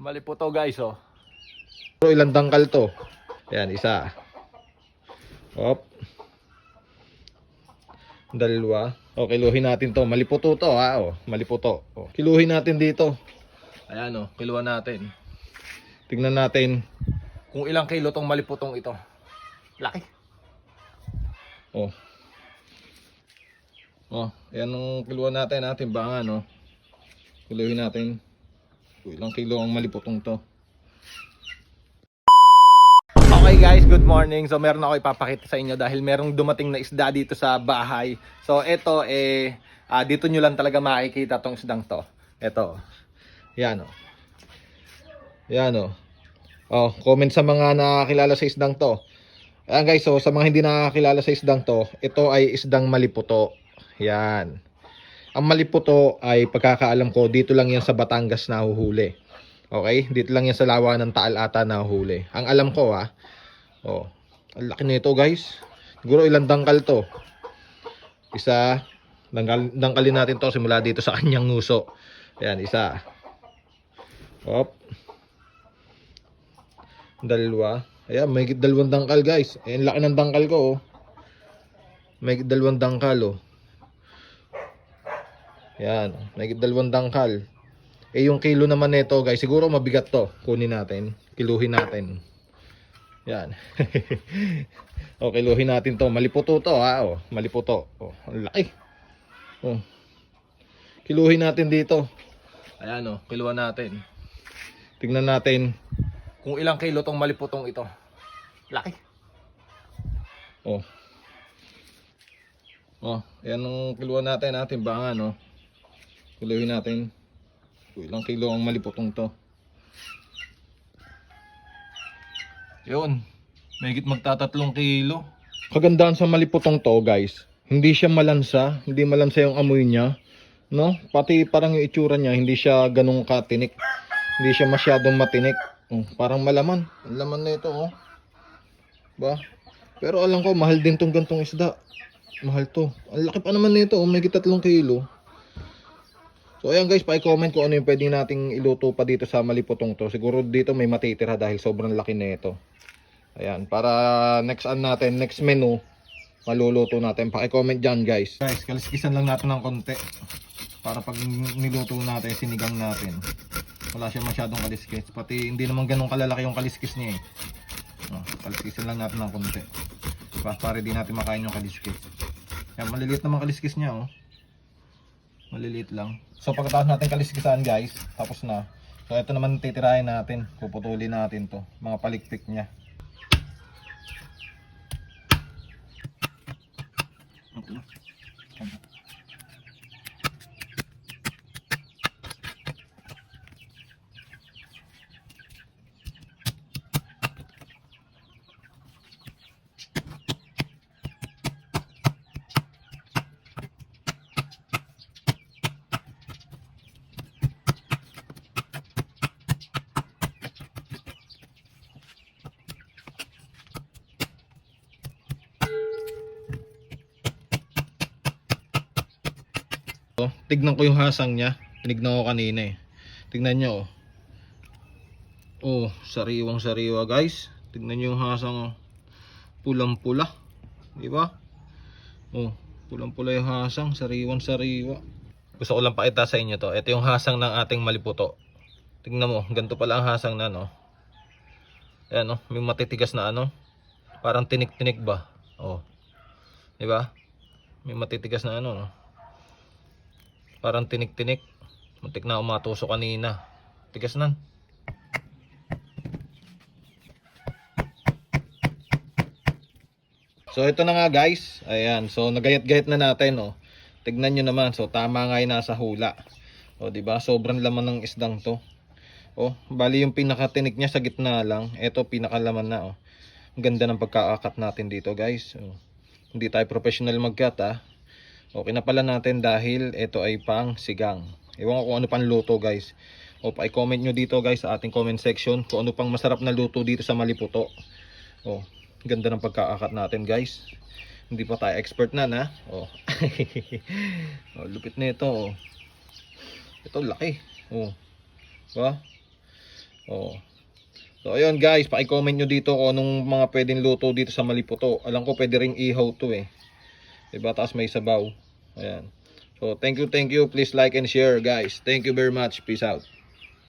Mali po to guys, oh. Pero ilang dangkal to? Ayan, isa. Hop. Dalawa. O, kiluhin natin to. Maliputo to, ha. O, maliputo. O, kiluhin natin dito. Ayan, oh. Kiluan natin. Tingnan natin. Kung ilang kilo tong maliputong ito. Laki. O. O, ayan ang kiluhan natin, ha. Timbangan, o. Kiluhin natin. Kung ilang kilo ang maliputong to. Okay guys, good morning. So meron ako ipapakita sa inyo dahil merong dumating na isda dito sa bahay. So ito dito nyo lang talaga makikita tong isdang to. Ito. Yan, o. Yan, o. O, comment sa mga nakakilala sa isdang to. Ayan guys, so sa mga hindi nakakilala sa isdang to, ito ay isdang maliputo. Yan. Ang maliputo ay pagkakaalam ko, dito lang yan sa Batangas nahuhuli. Okay? Dito lang yan sa Lawa ng Taal ata nahuhuli. Ang alam ko, ha. Oh, ang laki nito guys. Siguro ilang dangkal to. Isa. Dangkalin natin to simula dito sa kanyang nguso. Ayan, isa. Hop. Dalawa. Ayan, may dalawang dangkal guys. Ayan, laki ng dangkal ko, oh. May dalawang dangkal, oh. Ayan, may dalawang dangkal. Yung kilo naman nito guys, siguro mabigat to. Kunin natin. Kiluhin natin. Yan. O, kiluhin natin to. Maliputo to, ha. O, maliputo. O, ang laki. O. Kiluhin natin dito. Ayan, oh. Kiluan natin. Tingnan natin. Kung ilang kilo tong maliputong ito. Laki. O. O, ayan ang kiluhan natin, ha. Timbangan, o. Kiluhin natin. Kung ilang kilo ang maliputong to. Yun. Mahigit magtatatlong kilo. Kagandahan sa maliputong to guys, hindi siya malansa, hindi malansa yung amoy niya, no? Pati parang yung itsura niya, hindi siya ganung katinik. Hindi siya masyadong matinik. Parang malaman. Ang laman na ito, oh. Ba? Pero alam ko, mahal din tong gantong isda. Mahal to. Ang laki pa naman nito, oh. May 3 kilo. So ayan guys, pa-comment kung ano yung pwedeng nating iluto pa dito sa maliputong to. Siguro dito may matitira dahil sobrang laki na ito. Ayan, para next natin, next menu, maluluto natin. Paki-comment dyan guys. Guys, kaliskisan lang natin ng konti. Para pag niluto natin, sinigang natin. Wala siya masyadong kaliskis. Pati hindi naman ganun kalalaki yung kaliskis niya, eh. Kaliskisan lang natin ng konti. Para di natin makain yung kaliskis. Yan, maliliit naman kaliskis niya, oh. Maliliit lang. So pagkatapos natin kaliskisan guys, tapos na. So ito naman titirahin natin. Puputulin natin to. Mga palikpik niya. So, tignan ko yung hasang niya. Tinignan ko kanina, eh. Tignan nyo, oh. Oh, sariwang sariwa guys. Tignan nyo yung hasang, oh. Pulang pula. Diba? Oh, pulang pula yung hasang. Sariwang sariwa. Gusto ko lang pakita sa inyo to. Ito yung hasang ng ating maliputo. Tignan mo, ganito pala ang hasang na, no. Ayan, oh. May matitigas na ano. Parang tinik-tinik ba? Oh. Diba? May matitigas na ano, no. Parang tinik-tinik. Muntik na umatuso kanina. Tigas nan. So ito na nga guys. Ayan. So nagayat-gayat na natin, oh. Tignan nyo naman. So tama nga yung nasa hula. O diba? Sobrang laman ng isdang to. Oh, bali yung pinakatinik niya sa gitna lang. Ito pinakalaman na, oh. Ang ganda ng pagkaakat natin dito guys. Oh. Hindi tayo professional mag-cut, ah. Okay na pala natin dahil ito ay pang sigang. Ewan ko kung ano pang luto guys. O pa-comment nyo dito guys sa ating comment section kung ano pang masarap na luto dito sa maliputo. O, ganda ng pagkaakat natin guys. Hindi pa tayo expert na, na. O. O, lupit na ito, oh. Ito laki. Oh. Diba? Oh. So ayun guys, paki-comment nyo dito kung anong mga pwedeng luto dito sa Maliputo. Alam ko pwede ring ihaw to eh. Diba? Tapos may sabaw. Ayan. So thank you. Please like and share guys. Thank you very much. Peace out.